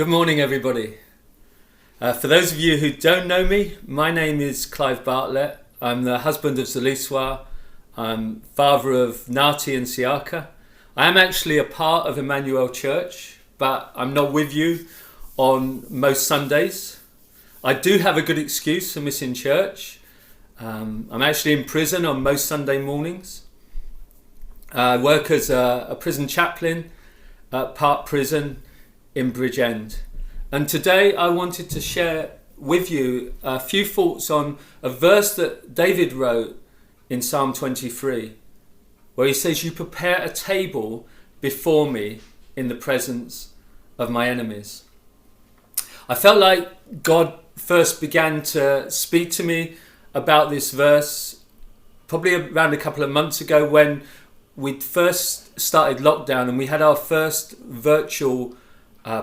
Good morning, everybody. For those of you who don't know me, my name is Clive Bartlett. I'm the husband of Zaliswa. I'm father of Nati and Siaka. I am actually a part of Emmanuel Church, but I'm not with you on most Sundays. I do have a good excuse for missing church. I'm actually in prison on most Sunday mornings. I work as a prison chaplain at Park Prison in Bridgend. And today I wanted to share with you a few thoughts on a verse that David wrote in Psalm 23, where he says, "You prepare a table before me in the presence of my enemies." I felt like God first began to speak to me about this verse probably around a couple of months ago when we'd first started lockdown and we had our first virtual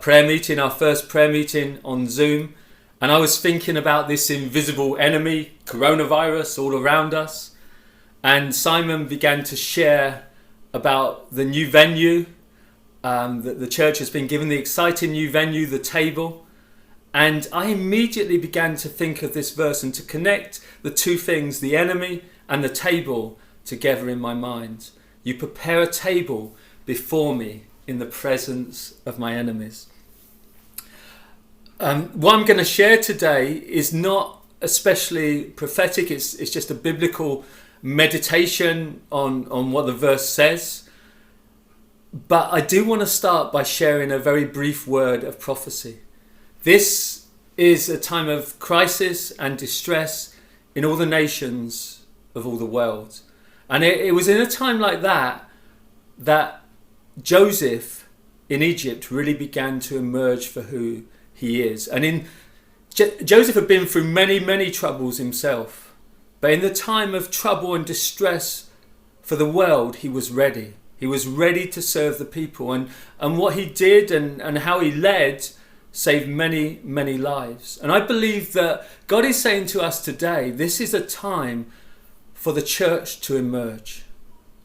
prayer meeting, our first prayer meeting on Zoom. And I was thinking about this invisible enemy, coronavirus, all around us. And Simon began to share about the new venue that the church has been given, the exciting new venue, the table. And I immediately began to think of this verse and to connect the two things, the enemy and the table, together in my mind. You prepare a table before me in the presence of my enemies. What I'm going to share today is not especially prophetic. It's just a biblical meditation on what the verse says. But I do want to start by sharing a very brief word of prophecy. This is a time of crisis and distress in all the nations of all the world. And it was in a time like that Joseph in Egypt really began to emerge for who he is. And Joseph had been through many troubles himself. But in the time of trouble and distress for the world, he was ready. He was ready to serve the people. And what he did and how he led saved many lives. And I believe that God is saying to us today, this is a time for the church to emerge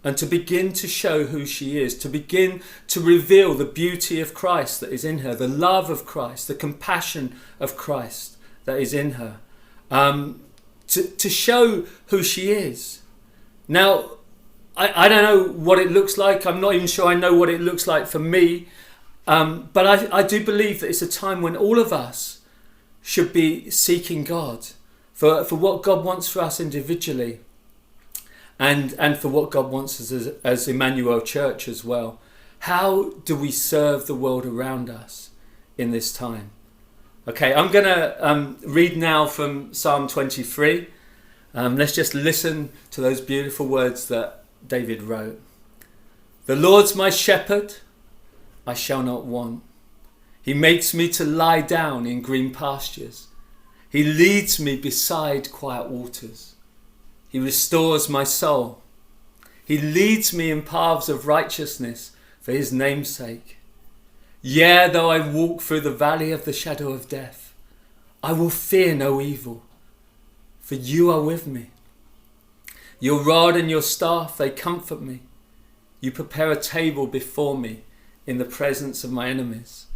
and to begin to show who she is, to begin to reveal the beauty of Christ that is in her, the love of Christ, the compassion of Christ that is in her, to show who she is. Now, I don't know what it looks like. I'm not even sure I know what it looks like for me. But I do believe that it's a time when all of us should be seeking God for what God wants for us individually and for what God wants us as Emmanuel Church as well. How do we serve the world around us in this time? Okay, I'm going to read now from Psalm 23. Let's just listen to those beautiful words that David wrote. "The Lord's my shepherd, I shall not want. He makes me to lie down in green pastures. He leads me beside quiet waters. He restores my soul. He leads me in paths of righteousness for his name's sake. Yea, though I walk through the valley of the shadow of death, I will fear no evil, for you are with me. Your rod and your staff, they comfort me. You prepare a table before me in the presence of my enemies.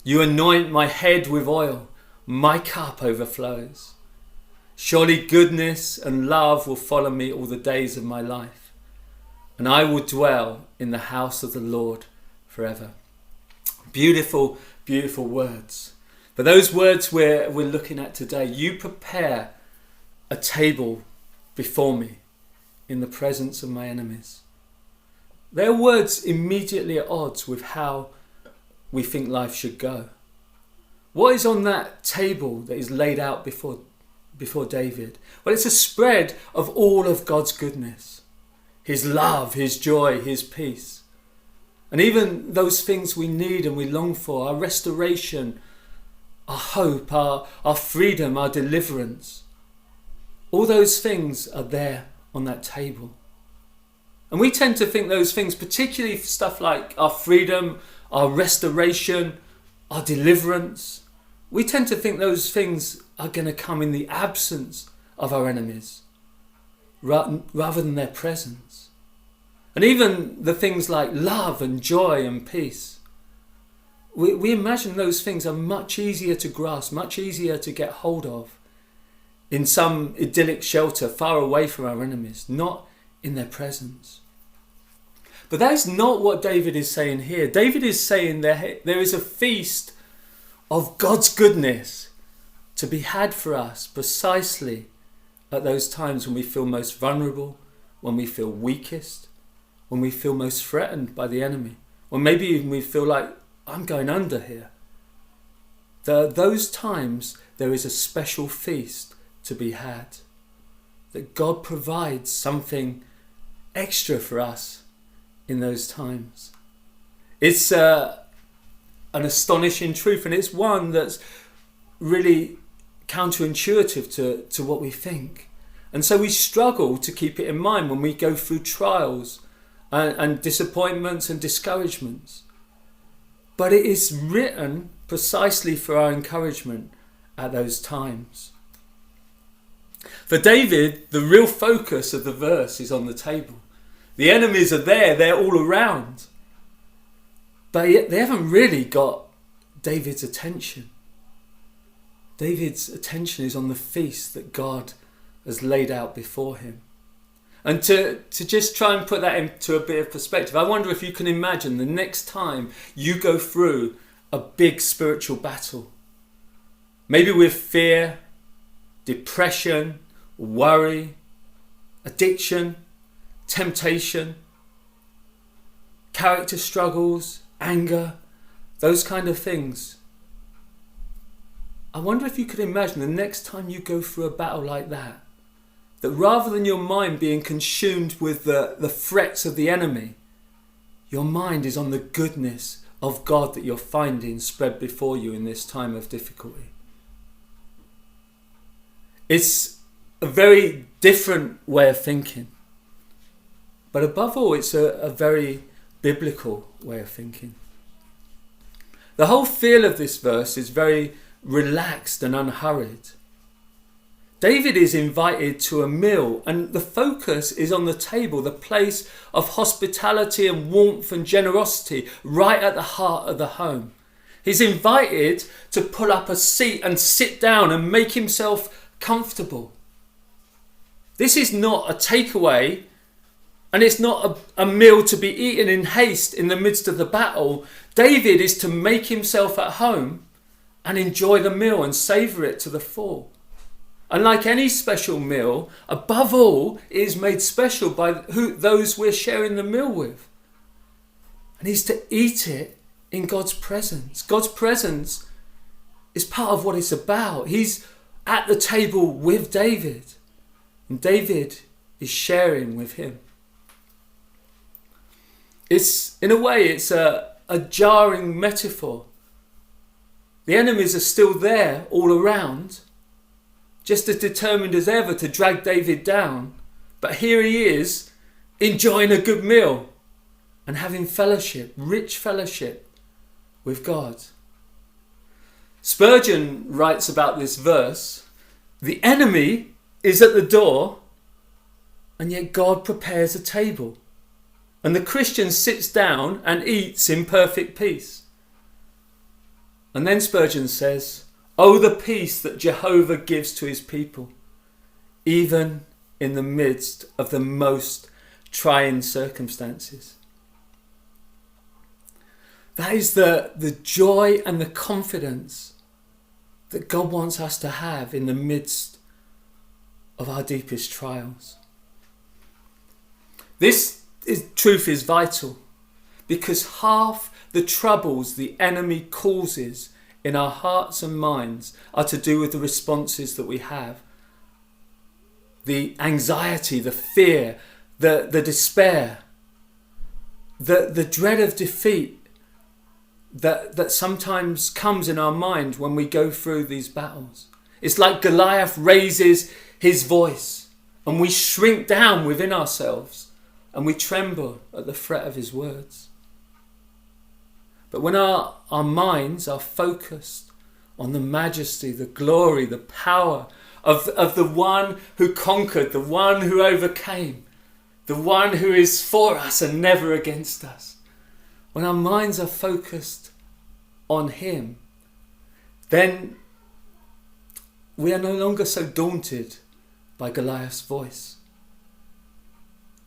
You anoint my head with oil, my cup overflows. Surely goodness and love will follow me all the days of my life, and I will dwell in the house of the Lord forever." Beautiful, beautiful words. But those words we're looking at today, you prepare a table before me in the presence of my enemies. They're words immediately at odds with how we think life should go. What is on that table that is laid out before David? Well, it's a spread of all of God's goodness, his love, his joy, his peace. And even those things we need and we long for, our restoration, our hope, our freedom, our deliverance. All those things are there on that table. And we tend to think those things, particularly stuff like our freedom, our restoration, our deliverance, we tend to think those things are going to come in the absence of our enemies rather than their presence. And even the things like love and joy and peace, we imagine those things are much easier to grasp, much easier to get hold of in some idyllic shelter far away from our enemies, not in their presence. But that is not what David is saying here. David is saying there is a feast of God's goodness to be had for us precisely at those times when we feel most vulnerable, when we feel weakest, when we feel most threatened by the enemy, or maybe even we feel like, I'm going under here. Those times there is a special feast to be had. That God provides something extra for us in those times. It's an astonishing truth, and it's one that's really counterintuitive to what we think. And so we struggle to keep it in mind when we go through trials and disappointments and discouragements. But it is written precisely for our encouragement at those times. For David, the real focus of the verse is on the table. The enemies are there, they're all around. But yet they haven't really got David's attention. David's attention is on the feast that God has laid out before him. And to just try and put that into a bit of perspective, I wonder if you can imagine the next time you go through a big spiritual battle. Maybe with fear, depression, worry, addiction, temptation, character struggles, anger, those kind of things. I wonder if you could imagine the next time you go through a battle like that rather than your mind being consumed with the threats of the enemy, your mind is on the goodness of God that you're finding spread before you in this time of difficulty. It's a very different way of thinking. But above all, it's a very biblical way of thinking. The whole feel of this verse is very relaxed and unhurried. David is invited to a meal, and the focus is on the table, the place of hospitality and warmth and generosity right at the heart of the home. He's invited to pull up a seat and sit down and make himself comfortable. This is not a takeaway, and it's not a meal to be eaten in haste in the midst of the battle. David is to make himself at home and enjoy the meal and savour it to the full. And like any special meal, above all, it is made special by those we're sharing the meal with. And he's to eat it in God's presence. God's presence is part of what it's about. He's at the table with David, and David is sharing with him. In a way, it's a jarring metaphor. The enemies are still there all around, just as determined as ever to drag David down. But here he is, enjoying a good meal and having fellowship, rich fellowship with God. Spurgeon writes about this verse, the enemy is at the door, and yet God prepares a table, and the Christian sits down and eats in perfect peace. And then Spurgeon says, oh, the peace that Jehovah gives to his people, even in the midst of the most trying circumstances. That is the joy and the confidence that God wants us to have in the midst of our deepest trials. This truth is vital, because half the troubles the enemy causes in our hearts and minds are to do with the responses that we have. The anxiety, the fear, the despair, the dread of defeat that sometimes comes in our mind when we go through these battles. It's like Goliath raises his voice and we shrink down within ourselves and we tremble at the threat of his words. But when our minds are focused on the majesty, the glory, the power of the one who conquered, the one who overcame, the one who is for us and never against us, when our minds are focused on him, then we are no longer so daunted by Goliath's voice.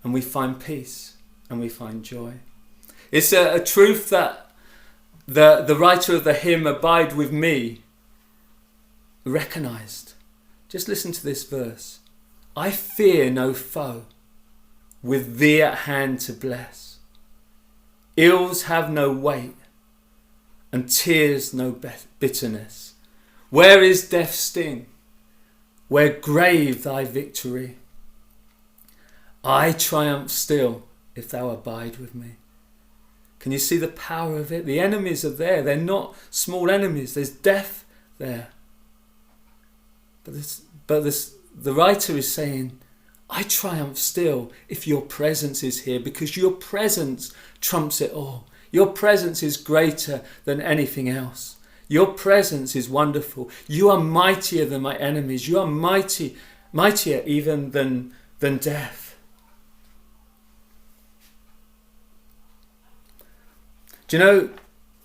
And we find peace and we find joy. It's a truth that the writer of the hymn, Abide With Me, recognised. Just listen to this verse. I fear no foe, with thee at hand to bless. Ills have no weight, and tears no bitterness. Where is death's sting? Where grave thy victory? I triumph still if thou abide with me. Can you see the power of it? The enemies are there. They're not small enemies. There's death there. But the writer is saying, I triumph still if your presence is here, because your presence trumps it all. Your presence is greater than anything else. Your presence is wonderful. You are mightier than my enemies. You are mightier even than death. Do you know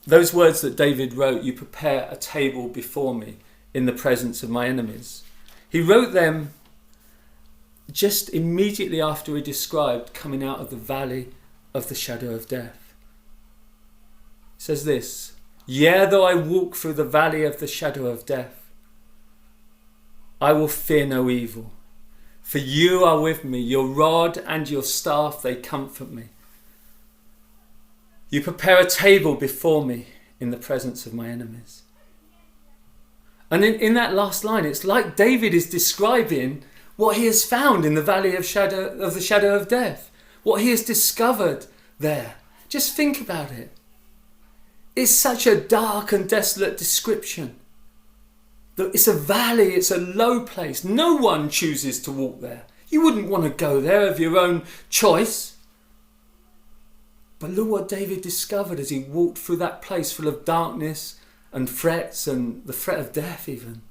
those words that David wrote, you prepare a table before me in the presence of my enemies? He wrote them just immediately after he described coming out of the valley of the shadow of death. It says this, yea, though I walk through the valley of the shadow of death, I will fear no evil, for you are with me, your rod and your staff, they comfort me. You prepare a table before me in the presence of my enemies. And in that last line, it's like David is describing what he has found in the valley of the shadow of death, what he has discovered there. Just think about it. It's such a dark and desolate description. It's a valley, it's a low place. No one chooses to walk there. You wouldn't want to go there of your own choice. But look what David discovered as he walked through that place full of darkness and threats and the threat of death even.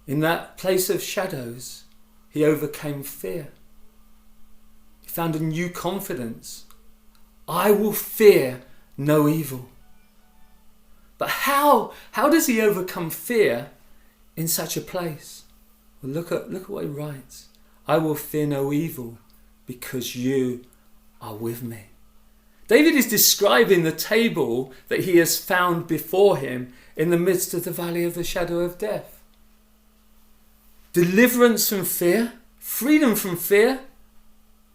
In that place of shadows, he overcame fear. He found a new confidence. I will fear no evil. But how does he overcome fear in such a place? Well, look at what he writes. I will fear no evil because you are with me. David is describing the table that he has found before him in the midst of the valley of the shadow of death. Deliverance from fear, freedom from fear,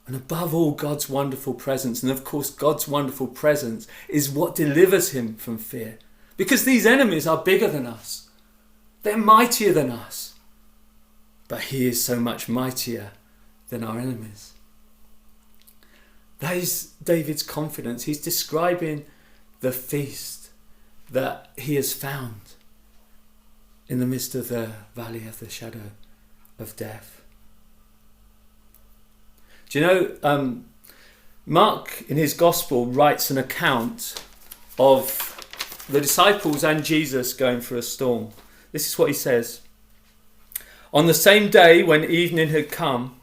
and above all, God's wonderful presence. And of course, God's wonderful presence is what delivers him from fear. Because these enemies are bigger than us. They're mightier than us. But he is so much mightier than our enemies. That is David's confidence. He's describing the feast that he has found in the midst of the valley of the shadow of death. Do you know, Mark in his gospel writes an account of the disciples and Jesus going through a storm. This is what he says. On the same day when evening had come,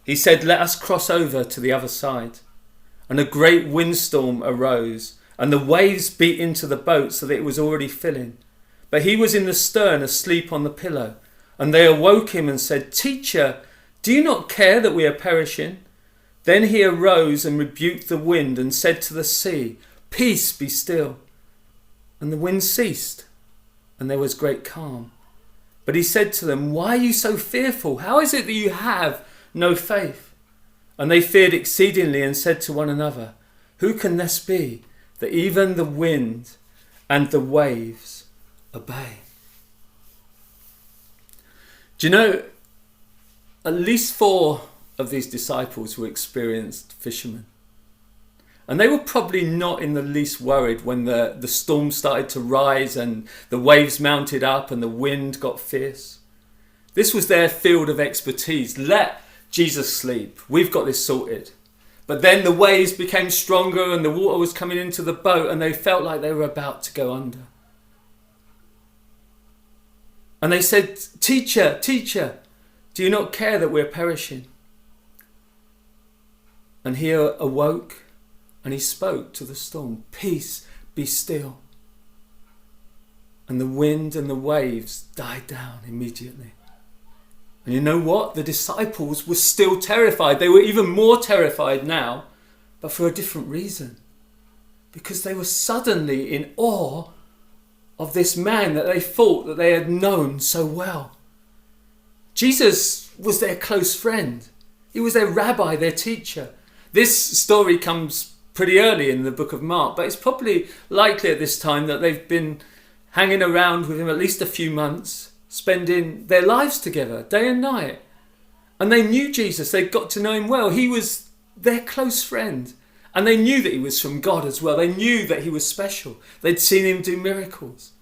he said, let us cross over to the other side. And a great windstorm arose, and the waves beat into the boat so that it was already filling. But he was in the stern, asleep on the pillow. And they awoke him and said, Teacher, do you not care that we are perishing? Then he arose and rebuked the wind and said to the sea, Peace, be still. And the wind ceased, and there was great calm. But he said to them, Why are you so fearful? How is it that you have no faith? And they feared exceedingly and said to one another, Who can this be, that even the wind and the waves obey? Do you know, at least 4 of these disciples were experienced fishermen. And they were probably not in the least worried when the storm started to rise and the waves mounted up and the wind got fierce. This was their field of expertise. Let Jesus sleep. We've got this sorted. But then the waves became stronger and the water was coming into the boat and they felt like they were about to go under. And they said, Teacher, do you not care that we're perishing? And he awoke and he spoke to the storm. Peace, be still. and the wind and the waves died down immediately. And you know what? The disciples were still terrified. They were even more terrified now, but for a different reason. Because they were suddenly in awe of this man that they thought that they had known so well. Jesus was their close friend. He was their rabbi, their teacher. This story comes pretty early in the book of Mark, but it's probably likely at this time that they've been hanging around with him at least a few months, spending their lives together, day and night. And they knew Jesus. They got to know him well. He was their close friend. And they knew that he was from God as well. They knew that he was special. They'd seen him do miracles.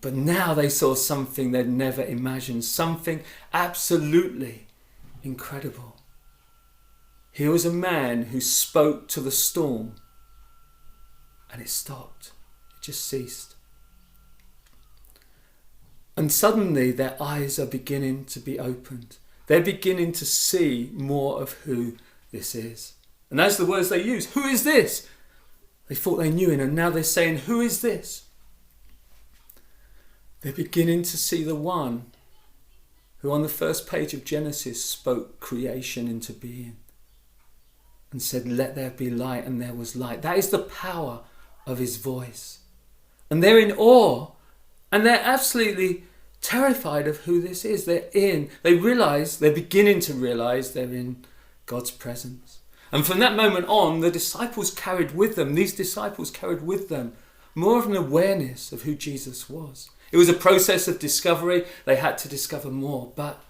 But now they saw something they'd never imagined, something absolutely incredible. Here was a man who spoke to the storm, and it stopped. It just ceased. And suddenly their eyes are beginning to be opened. They're beginning to see more of who this is. And that's the words they use. Who is this? They thought they knew him, and now they're saying, who is this? They're beginning to see the one who on the first page of Genesis spoke creation into being and said, let there be light, and there was light. That is the power of his voice. And they're in awe, and they're absolutely terrified of who this is. They're beginning to realize they're in God's presence. And from that moment on, these disciples carried with them more of an awareness of who Jesus was. It was a process of discovery. They had to discover more, but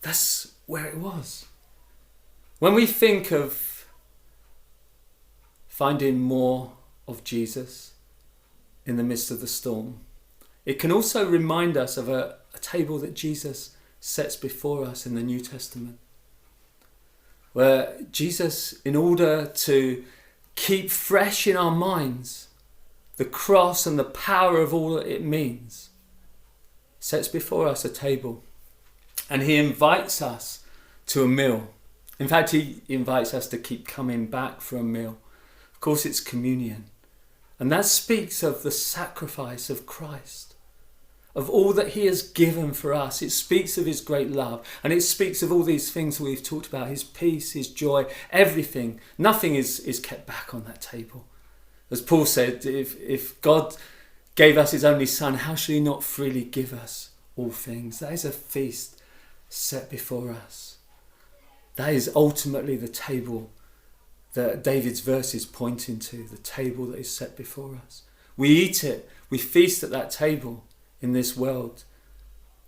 that's where it was. When we think of finding more of Jesus in the midst of the storm, it can also remind us of a table that Jesus sets before us in the New Testament, where Jesus, in order to keep fresh in our minds the cross and the power of all that it means, sets before us a table, and he invites us to a meal. In fact, he invites us to keep coming back for a meal. Of course, it's communion. And that speaks of the sacrifice of Christ, of all that he has given for us. It speaks of his great love, and it speaks of all these things we've talked about, his peace, his joy, everything. Nothing is kept back on that table. As Paul said, if God gave us his only son, how should he not freely give us all things? That is a feast set before us. That is ultimately the table that David's verse is pointing to, the table that is set before us. We eat it, we feast at that table in this world,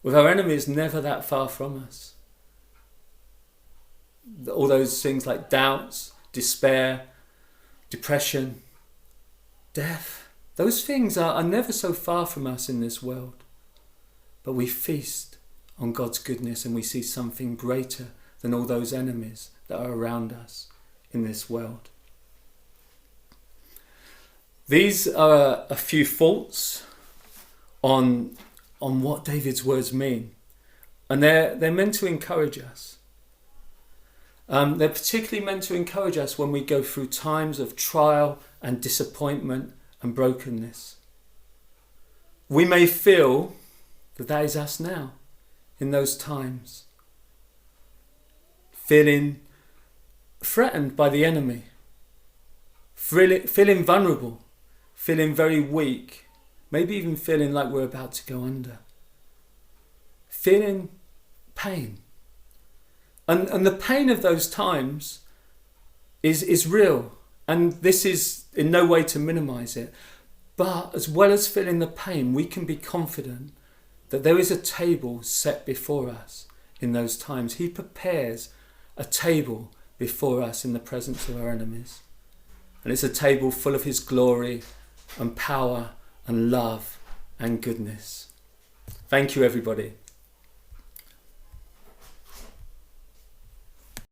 with our enemies never that far from us. All those things like doubts, despair, depression, death, those things are never so far from us in this world. But we feast on God's goodness, and we see something greater than all those enemies that are around us in this world. These are a few thoughts on what David's words mean. And they're meant to encourage us. They're particularly meant to encourage us when we go through times of trial and disappointment and brokenness. We may feel that is us now in those times, feeling threatened by the enemy, feeling vulnerable, feeling very weak, maybe even feeling like we're about to go under, feeling pain. And the pain of those times is real. And this is in no way to minimize it. But as well as feeling the pain, we can be confident that there is a table set before us in those times. He prepares a table before us in the presence of our enemies. And it's a table full of his glory and power and love and goodness. Thank you, everybody.